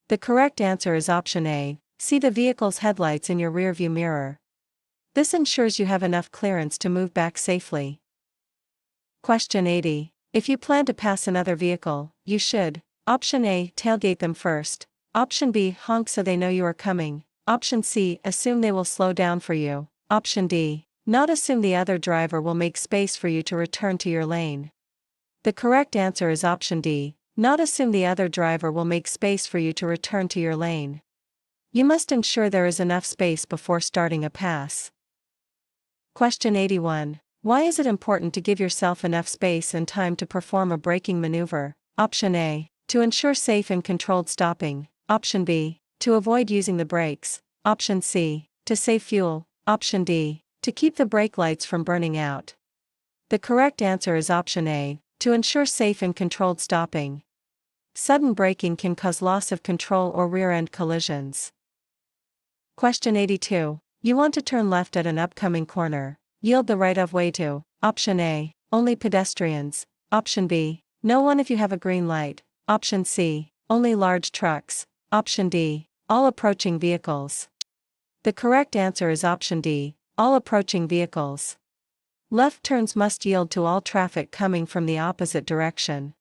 [SPEAKER 1] The correct answer is option A, see the vehicle's headlights in your rearview mirror. This ensures you have enough clearance to move back safely. Question 80. If you plan to pass another vehicle, you should: Option A, tailgate them first. Option B, honk so they know you are coming. Option C, assume they will slow down for you. Option D, not assume the other driver will make space for you to return to your lane. The correct answer is option D, not assume the other driver will make space for you to return to your lane. You must ensure there is enough space before starting a pass. Question 81. Why is it important to give yourself enough space and time to perform a braking maneuver? Option A, to ensure safe and controlled stopping. Option B, to avoid using the brakes. Option C, to save fuel. Option D, to keep the brake lights from burning out. The correct answer is option A, to ensure safe and controlled stopping. Sudden braking can cause loss of control or rear-end collisions. Question 82. You want to turn left at an upcoming corner. Yield the right-of-way to: Option A, only pedestrians. Option B, no one if you have a green light. Option C, only large trucks. Option D, all approaching vehicles. The correct answer is option D, all approaching vehicles. Left turns must yield to all traffic coming from the opposite direction.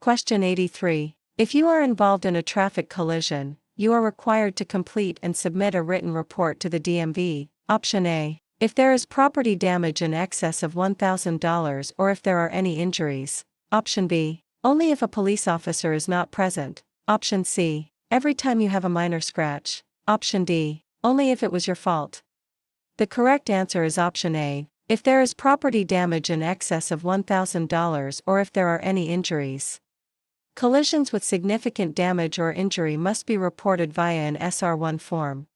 [SPEAKER 1] Question 83. If you are involved in a traffic collision, you are required to complete and submit a written report to the DMV. Option A, if there is property damage in excess of $1,000 or if there are any injuries. Option B, only if a police officer is not present. Option C, every time you have a minor scratch. Option D, only if it was your fault. The correct answer is option A, if there is property damage in excess of $1,000 or if there are any injuries. Collisions with significant damage or injury must be reported via an SR1 form.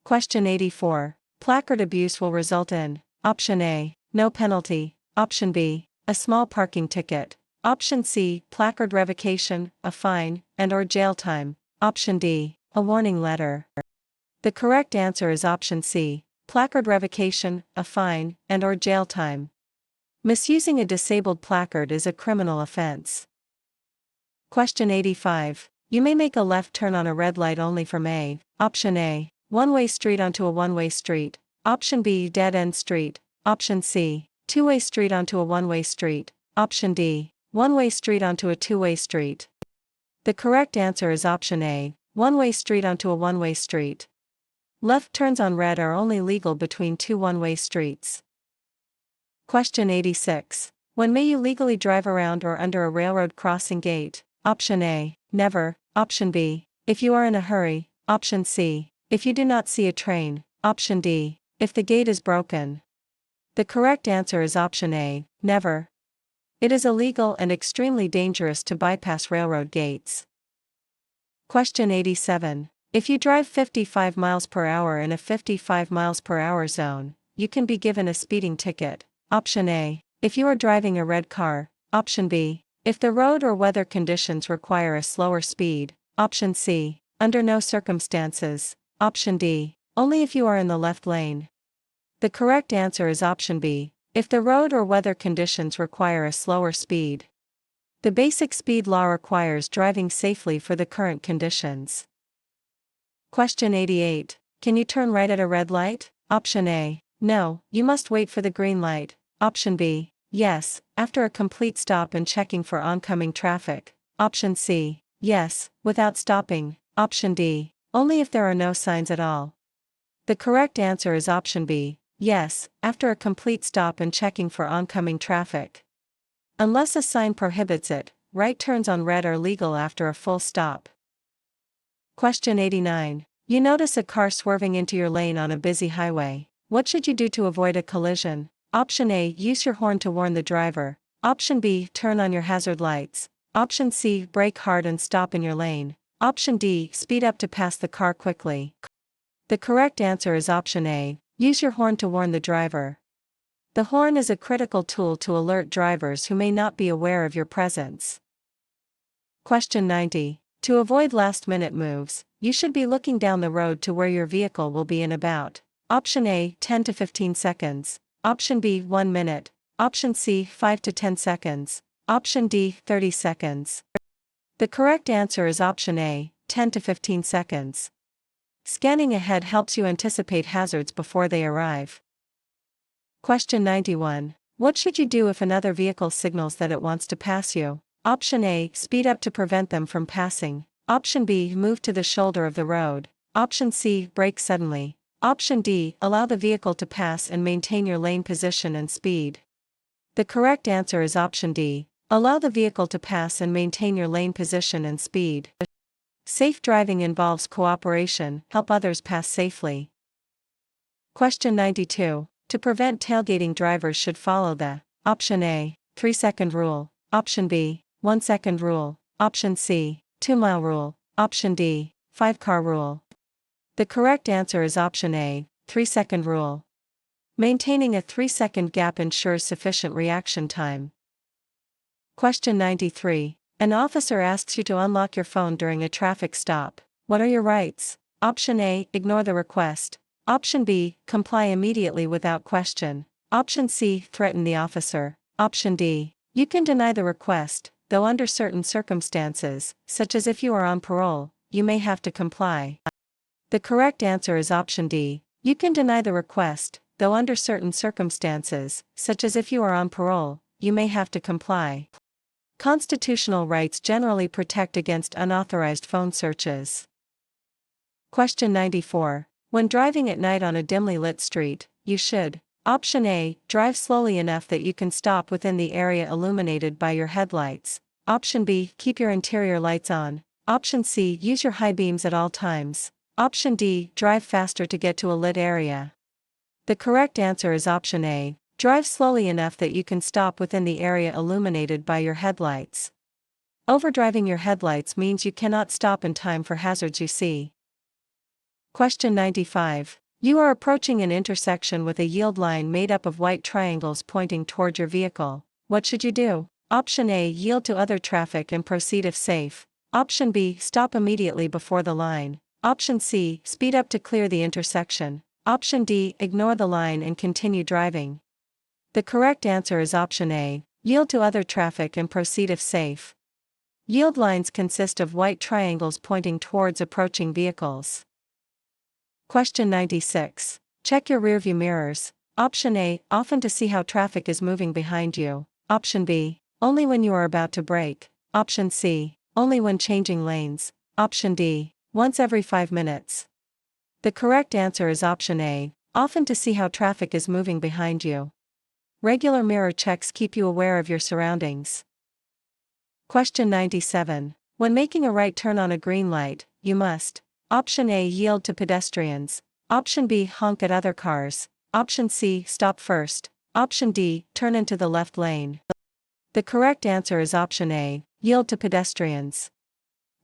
[SPEAKER 1] Question 84. Placard abuse will result in: Option A, no penalty. Option B, a small parking ticket. Option C, placard revocation, a fine, and/or jail time. Option D, a warning letter. The correct answer is option C, placard revocation, a fine, and/or jail time. Misusing a disabled placard is a criminal offense. Question 85. You may make a left turn on a red light only from A. Option A, one-way street onto a one-way street. Option B, dead-end street. Option C, two-way street onto a one-way street. Option D, one-way street onto a two-way street. The correct answer is option A, one-way street onto a one-way street. Left turns on red are only legal between two one-way streets. Question 86. When may you legally drive around or under a railroad crossing gate? Option A, never. Option B, if you are in a hurry. Option C, if you do not see a train. Option D, if the gate is broken. The correct answer is option A, never. It is illegal and extremely dangerous to bypass railroad gates. Question 87. If you drive 55 miles per hour in a 55 miles per hour zone, you can be given a speeding ticket. Option A, if you are driving a red car. Option B, if the road or weather conditions require a slower speed. Option C, under no circumstances. Option D, only if you are in the left lane. The correct answer is option B, if the road or weather conditions require a slower speed. The basic speed law requires driving safely for the current conditions. Question 88. Can you turn right at a red light? Option A, no, you must wait for the green light. Option B, yes, after a complete stop and checking for oncoming traffic. Option C, yes, without stopping. Option D, only if there are no signs at all. The correct answer is option B, yes, after a complete stop and checking for oncoming traffic. Unless a sign prohibits it, right turns on red are legal after a full stop. Question 89. You notice a car swerving into your lane on a busy highway. What should you do to avoid a collision? Option A. Use your horn to warn the driver. Option B. Turn on your hazard lights. Option C. Brake hard and stop in your lane. Option D. Speed up to pass the car quickly. The correct answer is option A. Use your horn to warn the driver. The horn is a critical tool to alert drivers who may not be aware of your presence. Question 90. To avoid last-minute moves, you should be looking down the road to where your vehicle will be in about. Option A. 10 to 15 seconds. Option B. 1 minute. Option C. 5 to 10 seconds. Option D. 30 seconds. The correct answer is option A. 10 to 15 seconds. Scanning ahead helps you anticipate hazards before they arrive. Question 91. What should you do if another vehicle signals that it wants to pass you? Option A. Speed up to prevent them from passing. Option B. Move to the shoulder of the road. Option C. Brake suddenly. Option D. Allow the vehicle to pass and maintain your lane position and speed. The correct answer is option D. Allow the vehicle to pass and maintain your lane position and speed. Safe driving involves cooperation, help others pass safely. Question 92. To prevent tailgating, drivers should follow the Option A. 3-second rule. Option B. 1-second rule. Option C. 2-mile rule. Option D. 5-car rule. The correct answer is option A. 3-second rule. Maintaining a 3-second gap ensures sufficient reaction time. Question 93. An officer asks you to unlock your phone during a traffic stop. What are your rights? Option A. Ignore the request. Option B. Comply immediately without question. Option C. Threaten the officer. Option D. You can deny the request, though under certain circumstances, such as if you are on parole, you may have to comply. The correct answer is option D. You can deny the request, though under certain circumstances, such as if you are on parole, you may have to comply. Constitutional rights generally protect against unauthorized phone searches. Question 94. When driving at night on a dimly lit street, you should: Option A. Drive slowly enough that you can stop within the area illuminated by your headlights. Option B. Keep your interior lights on. Option C. Use your high beams at all times. Option D. Drive faster to get to a lit area. The correct answer is option A. Drive slowly enough that you can stop within the area illuminated by your headlights. Overdriving your headlights means you cannot stop in time for hazards you see. Question 95. You are approaching an intersection with a yield line made up of white triangles pointing toward your vehicle. What should you do? Option A. Yield to other traffic and proceed if safe. Option B. Stop immediately before the line. Option C. Speed up to clear the intersection. Option D. Ignore the line and continue driving. The correct answer is option A. Yield to other traffic and proceed if safe. Yield lines consist of white triangles pointing towards approaching vehicles. Question 96. Check your rearview mirrors. Option A. Often to see how traffic is moving behind you. Option B. Only when you are about to brake. Option C. Only when changing lanes. Option D. Once every 5 minutes. The correct answer is option A. Often to see how traffic is moving behind you. Regular mirror checks keep you aware of your surroundings. Question 97. When making a right turn on a green light, you must: Option A. Yield to pedestrians. Option B. Honk at other cars. Option C. Stop first. Option D. Turn into the left lane. The correct answer is option A. Yield to pedestrians.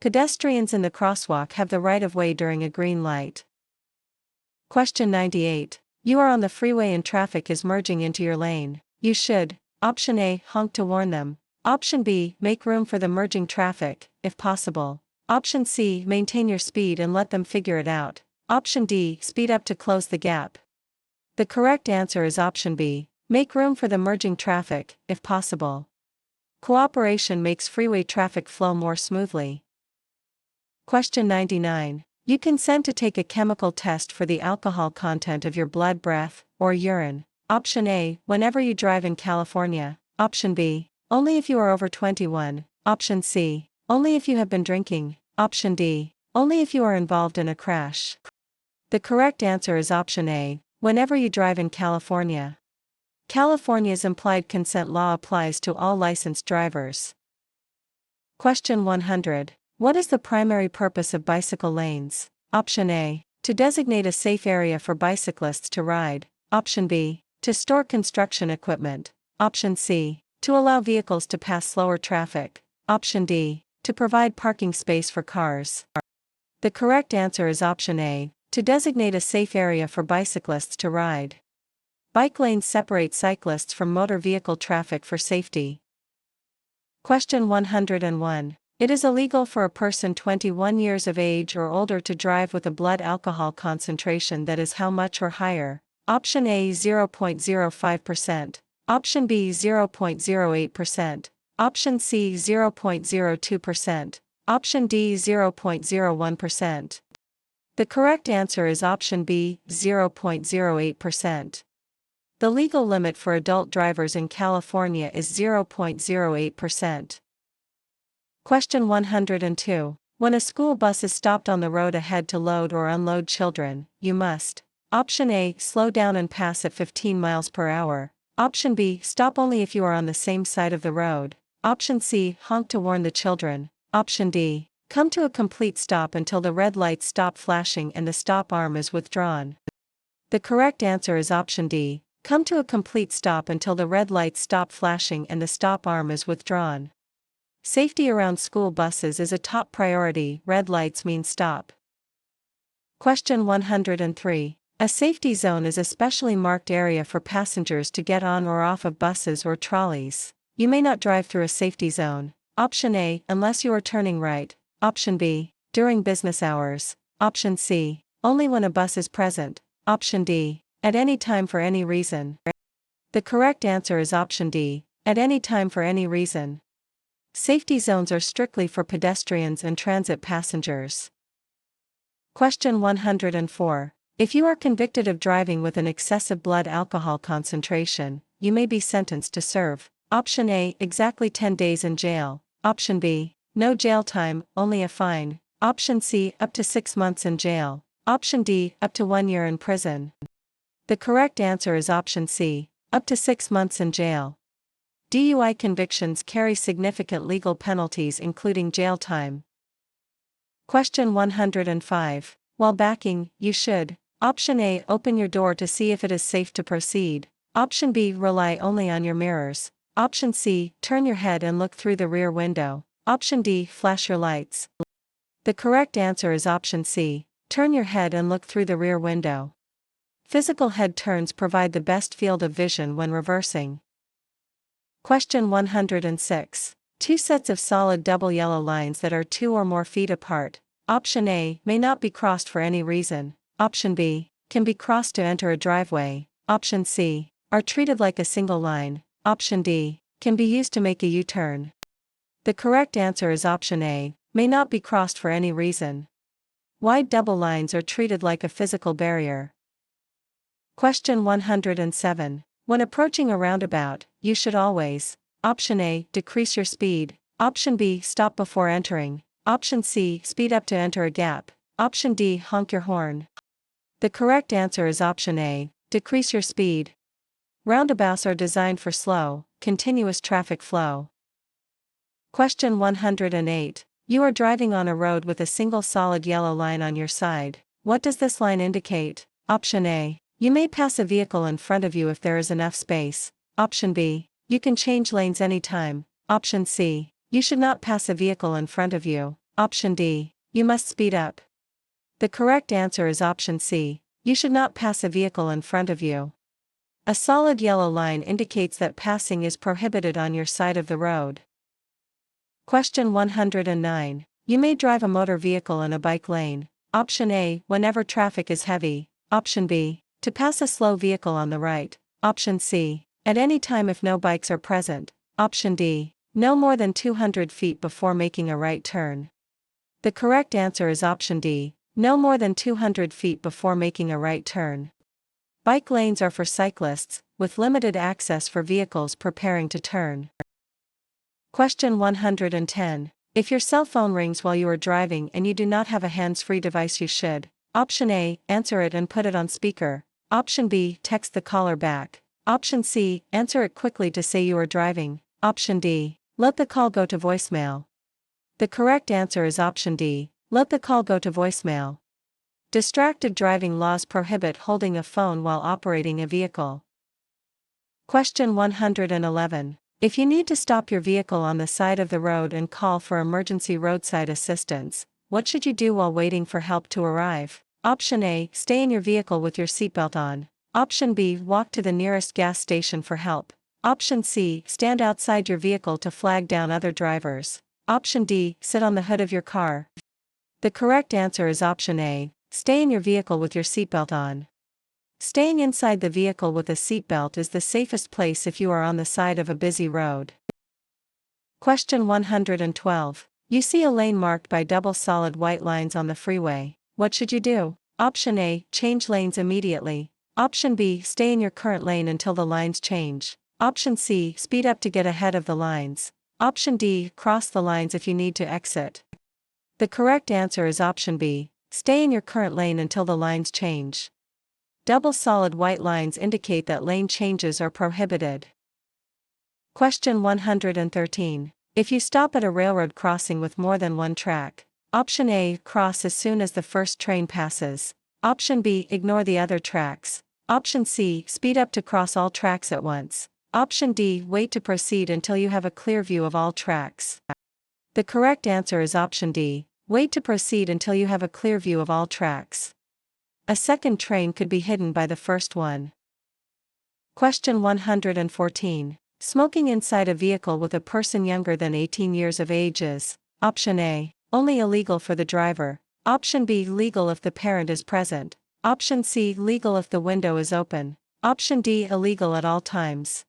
[SPEAKER 1] Pedestrians in the crosswalk have the right of way during a green light. Question 98. You are on the freeway and traffic is merging into your lane. You should: Option A. Honk to warn them. Option B. Make room for the merging traffic, if possible. Option C. Maintain your speed and let them figure it out. Option D. Speed up to close the gap. The correct answer is option B. Make room for the merging traffic, if possible. Cooperation makes freeway traffic flow more smoothly. Question 99. You consent to take a chemical test for the alcohol content of your blood, breath, or urine. Option A. Whenever you drive in California. Option B. Only if you are over 21. Option C. Only if you have been drinking. Option D. Only if you are involved in a crash. The correct answer is option A. Whenever you drive in California. California's implied consent law applies to all licensed drivers. Question 100. What is the primary purpose of bicycle lanes? Option A. To designate a safe area for bicyclists to ride. Option B. To store construction equipment. Option C. To allow vehicles to pass slower traffic. Option D. To provide parking space for cars. The correct answer is option A. To designate a safe area for bicyclists to ride. Bike lanes separate cyclists from motor vehicle traffic for safety. Question 101. It is illegal for a person 21 years of age or older to drive with a blood alcohol concentration that is how much or higher? Option A 0.05%, Option B 0.08%, Option C 0.02%, Option D 0.01%. The correct answer is option B, 0.08%. The legal limit for adult drivers in California is 0.08%. Question 102. When a school bus is stopped on the road ahead to load or unload children, you must: Option A, slow down and pass at 15 miles per hour. Option B, stop only if you are on the same side of the road. Option C, honk to warn the children. Option D, come to a complete stop until the red lights stop flashing and the stop arm is withdrawn. The correct answer is option D, come to a complete stop until the red lights stop flashing and the stop arm is withdrawn. Safety around school buses is a top priority. Red lights mean stop. Question 103. A safety zone is a specially marked area for passengers to get on or off of buses or trolleys. You may not drive through a safety zone. Option A, unless you are turning right. Option B, during business hours. Option C, only when a bus is present. Option D, at any time for any reason. The correct answer is option D, at any time for any reason. Safety zones are strictly for pedestrians and transit passengers. Question 104. If you are convicted of driving with an excessive blood alcohol concentration, you may be sentenced to serve: Option A, exactly 10 days in jail. Option B, no jail time, only a fine. Option C, up to 6 months in jail. Option D, up to 1 year in prison. The correct answer is option C, up to 6 months in jail. DUI convictions carry significant legal penalties including jail time. Question 105. While backing, you should: Option A, open your door to see if it is safe to proceed. Option B, rely only on your mirrors. Option C, turn your head and look through the rear window. Option D, flash your lights. The correct answer is option C, turn your head and look through the rear window. Physical head turns provide the best field of vision when reversing. Question 106. Two sets of solid double yellow lines that are 2 or more feet apart. Option A, may not be crossed for any reason. Option B, can be crossed to enter a driveway. Option C, are treated like a single line. Option D, can be used to make a U-turn. The correct answer is option A, may not be crossed for any reason. Wide double lines are treated like a physical barrier. Question 107. When approaching a roundabout, you should always: Option A, decrease your speed. Option B, stop before entering. Option C, speed up to enter a gap. Option D, honk your horn. The correct answer is option A, decrease your speed. Roundabouts are designed for slow, continuous traffic flow. Question 108. You are driving on a road with a single solid yellow line on your side. What does this line indicate? Option A, you may pass a vehicle in front of you if there is enough space. Option B, you can change lanes anytime. Option C, you should not pass a vehicle in front of you. Option D, you must speed up. The correct answer is option C, you should not pass a vehicle in front of you. A solid yellow line indicates that passing is prohibited on your side of the road. Question 109. You may drive a motor vehicle in a bike lane. Option A, whenever traffic is heavy. Option B, to pass a slow vehicle on the right. Option C, at any time if no bikes are present. Option D, no more than 200 feet before making a right turn. The correct answer is option D, no more than 200 feet before making a right turn. Bike lanes are for cyclists, with limited access for vehicles preparing to turn. Question 110. If your cell phone rings while you are driving and you do not have a hands-free device, you should: Option A, answer it and put it on speaker. Option B, text the caller back. Option C, answer it quickly to say you are driving. Option D, let the call go to voicemail. The correct answer is option D, let the call go to voicemail. Distracted driving laws prohibit holding a phone while operating a vehicle. Question 111. If you need to stop your vehicle on the side of the road and call for emergency roadside assistance, what should you do while waiting for help to arrive? Option A. Stay in your vehicle with your seatbelt on. Option B. Walk to the nearest gas station for help. Option C. Stand outside your vehicle to flag down other drivers. Option D. Sit on the hood of your car. The correct answer is option A. Stay in your vehicle with your seatbelt on. Staying inside the vehicle with a seatbelt is the safest place if you are on the side of a busy road. Question 112. You see a lane marked by double solid white lines on the freeway. What should you do? Option A. Change lanes immediately. Option B. Stay in your current lane until the lines change. Option C. Speed up to get ahead of the lines. Option D. Cross the lines if you need to exit. The correct answer is option B. Stay in your current lane until the lines change. Double solid white lines indicate that lane changes are prohibited. Question 113. If you stop at a railroad crossing with more than one track, option A. Cross as soon as the first train passes. Option B. Ignore the other tracks. Option C. Speed up to cross all tracks at once. Option D. Wait to proceed until you have a clear view of all tracks. The correct answer is option D. Wait to proceed until you have a clear view of all tracks. A second train could be hidden by the first one. Question 114. Smoking inside a vehicle with a person younger than 18 years of age is, option A. Only illegal for the driver. Option B. Legal if the parent is present. Option C. Legal if the window is open. Option D. Illegal at all times.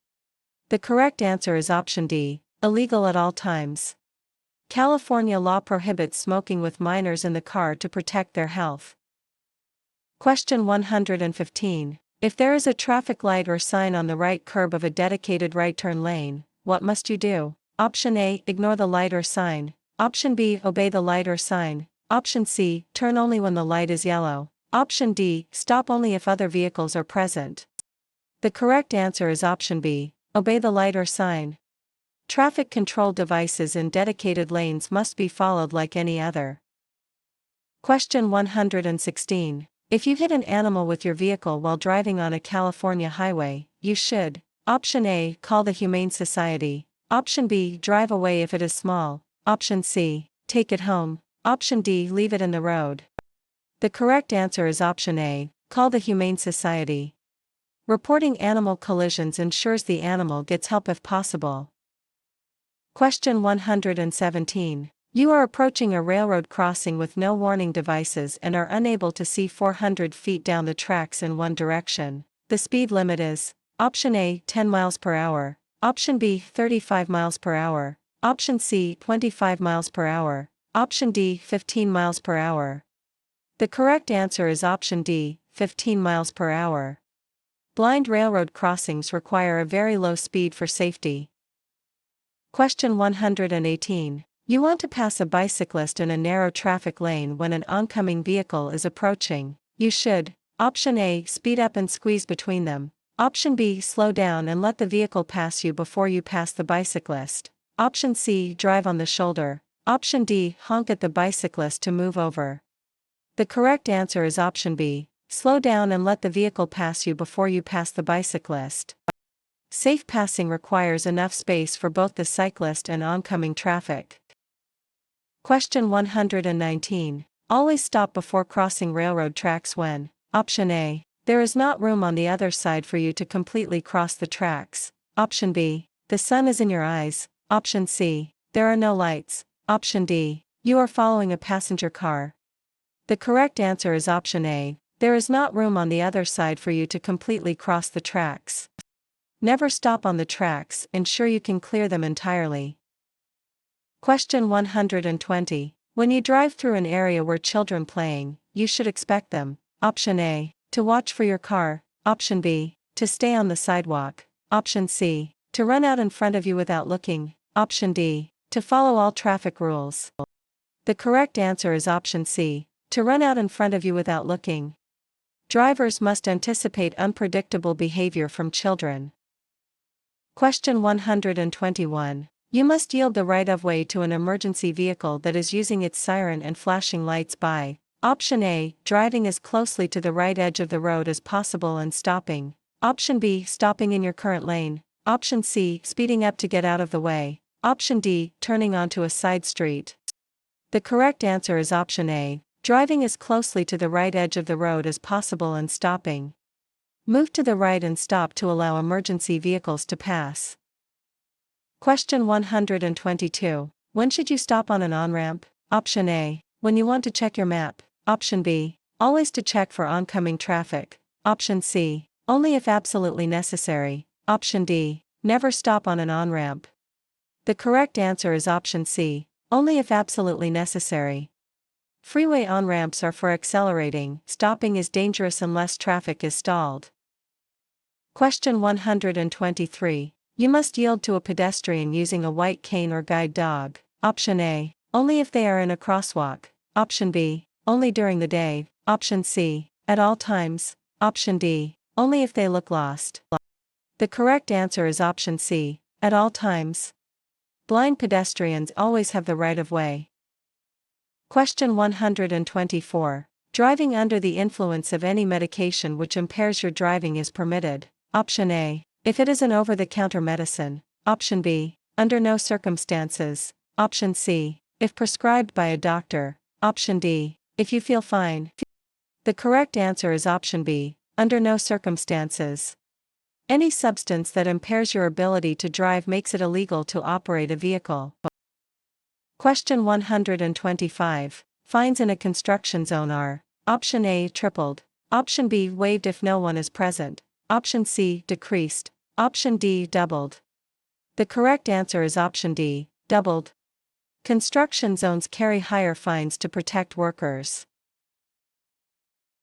[SPEAKER 1] The correct answer is option D. Illegal at all times. California law prohibits smoking with minors in the car to protect their health. Question 115. If there is a traffic light or sign on the right curb of a dedicated right turn lane, what must you do? Option A. Ignore the light or sign. Option B. Obey the light or sign. Option C. Turn only when the light is yellow. Option D. Stop only if other vehicles are present. The correct answer is option B. Obey the light or sign. Traffic control devices in dedicated lanes must be followed like any other. Question 116. If you hit an animal with your vehicle while driving on a California highway, you should, option A. Call the Humane Society. Option B. Drive away if it is small. Option C. Take it home. Option D. Leave it in the road. The correct answer is option A. Call the Humane Society. Reporting animal collisions ensures the animal gets help if possible. Question 117. You are approaching a railroad crossing with no warning devices and are unable to see 400 feet down the tracks in one direction. The speed limit is, option A. 10 miles per hour. Option B. 35 miles per hour. Option C. 25 miles per hour. Option D. 15 miles per hour. The correct answer is option D. 15 miles per hour. Blind railroad crossings require a very low speed for safety. Question 118. You want to pass a bicyclist in a narrow traffic lane when an oncoming vehicle is approaching. You should, option A. Speed up and squeeze between them. Option B. Slow down and let the vehicle pass you before you pass the bicyclist. Option C. Drive on the shoulder. Option D. Honk at the bicyclist to move over. The correct answer is option B. Slow down and let the vehicle pass you before you pass the bicyclist. Safe passing requires enough space for both the cyclist and oncoming traffic. Question 119. Always stop before crossing railroad tracks when, option A. There is not room on the other side for you to completely cross the tracks. Option B. The sun is in your eyes. Option C. There are no lights. Option D. You are following a passenger car. The correct answer is option A. There is not room on the other side for you to completely cross the tracks. Never stop on the tracks, ensure you can clear them entirely. Question 120. When you drive through an area where children playing, you should expect them. Option A. To watch for your car. Option B. To stay on the sidewalk. Option C. To run out in front of you without looking. Option D. To follow all traffic rules. The correct answer is option C. To run out in front of you without looking. Drivers must anticipate unpredictable behavior from children. Question 121. You must yield the right-of-way to an emergency vehicle that is using its siren and flashing lights by, Option A, driving as closely to the right edge of the road as possible and stopping. Option B, stopping in your current lane. Option C, speeding up to get out of the way. Option D, turning onto a side street. The correct answer is option A, driving as closely to the right edge of the road as possible and stopping. Move to the right and stop to allow emergency vehicles to pass. Question 122. When should you stop on an on-ramp? Option A, when you want to check your map. Option B, always to check for oncoming traffic. Option C, only if absolutely necessary. Option D, never stop on an on-ramp. The correct answer is option C, only if absolutely necessary. Freeway on-ramps are for accelerating. Stopping is dangerous unless traffic is stalled. Question 123. You must yield to a pedestrian using a white cane or guide dog. Option A, only if they are in a crosswalk. Option B, only during the day. Option C, at all times. Option D, only if they look lost. The correct answer is option C, at all times. Blind pedestrians always have the right of way. Question 124. Driving under the influence of any medication which impairs your driving is permitted. Option A, if it is an over-the-counter medicine. Option B, under no circumstances. Option C, if prescribed by a doctor. Option D, if you feel fine. The correct answer is option B, under no circumstances. Any substance that impairs your ability to drive makes it illegal to operate a vehicle. Question 125. Fines in a construction zone are: Option A, tripled. Option B, waived if no one is present. Option C, decreased. Option D, doubled. The correct answer is option D, doubled. Construction zones carry higher fines to protect workers.